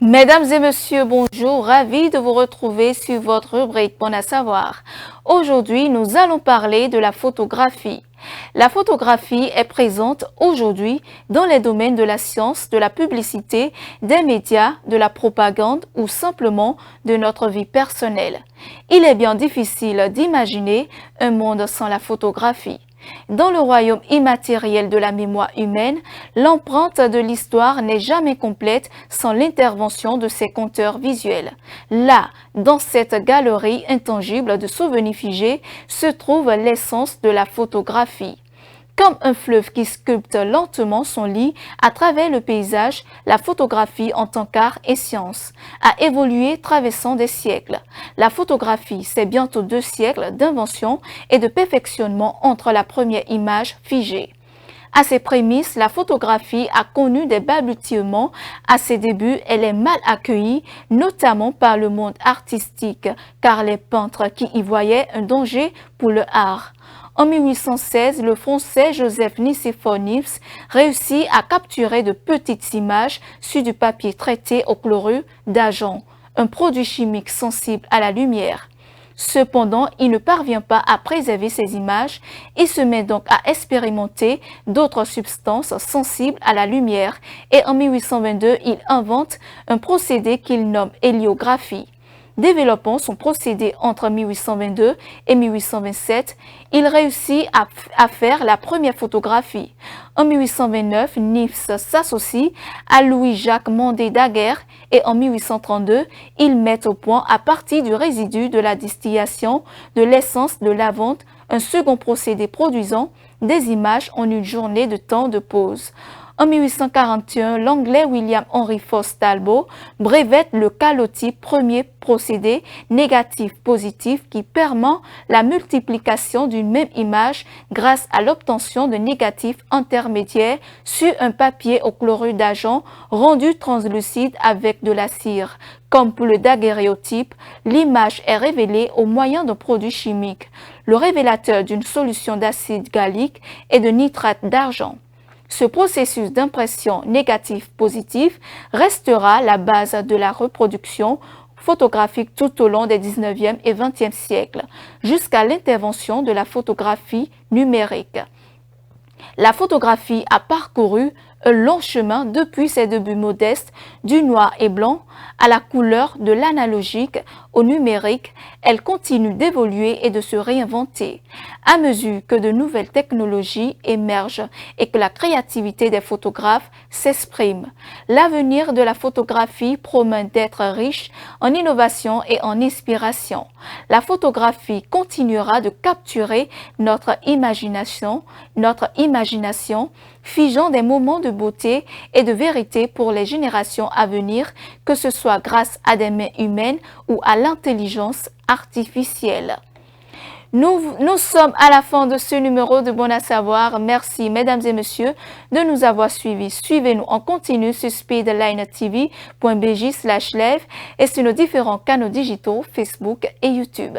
Mesdames et messieurs, bonjour, ravi de vous retrouver sur votre rubrique Bon à savoir. Aujourd'hui, nous allons parler de la photographie. La photographie est présente aujourd'hui dans les domaines de la science, de la publicité, des médias, de la propagande ou simplement de notre vie personnelle. Il est bien difficile d'imaginer un monde sans la photographie. Dans le royaume immatériel de la mémoire humaine, l'empreinte de l'histoire n'est jamais complète sans l'intervention de ses compteurs visuels. Là, dans cette galerie intangible de souvenirs figés, se trouve l'essence de la photographie. Comme un fleuve qui sculpte lentement son lit à travers le paysage, la photographie en tant qu'art et science a évolué traversant des siècles. La photographie, c'est bientôt 2 siècles d'invention et de perfectionnement entre la première image figée. À ses prémices, la photographie a connu des balbutiements. À ses débuts, elle est mal accueillie, notamment par le monde artistique, car les peintres qui y voyaient un danger pour le art. En 1816, le Français Joseph Nicéphore Niepce réussit à capturer de petites images sur du papier traité au chlorure d'argent, un produit chimique sensible à la lumière. Cependant, il ne parvient pas à préserver ces images et se met donc à expérimenter d'autres substances sensibles à la lumière et en 1822, il invente un procédé qu'il nomme héliographie. Développant son procédé entre 1822 et 1827, il réussit à faire la première photographie. En 1829, Niepce s'associe à Louis-Jacques Mandé Daguerre et en 1832, ils mettent au point à partir du résidu de la distillation de l'essence de lavande un second procédé produisant des images en une journée de temps de pause. En 1841, l'anglais William Henry Foss Talbot brevette le calotype, premier procédé négatif-positif qui permet la multiplication d'une même image grâce à l'obtention de négatifs intermédiaires sur un papier au chlorure d'argent rendu translucide avec de la cire. Comme pour le daguerréotype, l'image est révélée au moyen d'un produit chimique, le révélateur d'une solution d'acide gallique et de nitrate d'argent. Ce processus d'impression négatif-positif restera la base de la reproduction photographique tout au long des 19e et 20e siècles, jusqu'à l'intervention de la photographie numérique. La photographie a parcouru un long chemin depuis ses débuts modestes du noir et blanc à la couleur, de l'analogique au numérique. Elle continue d'évoluer et de se réinventer à mesure que de nouvelles technologies émergent et que la créativité des photographes s'exprime. L'avenir de la photographie promet d'être riche en innovation et en inspiration. La photographie continuera de capturer notre imagination, figeant des moments de beauté et de vérité pour les générations à venir, que ce soit grâce à des mains humaines ou à l'intelligence artificielle. Nous sommes à la fin de ce numéro de Bon à savoir. Merci, mesdames et messieurs, de nous avoir suivis. Suivez-nous en continu sur speedlinetv.bj/live et sur nos différents canaux digitaux Facebook et YouTube.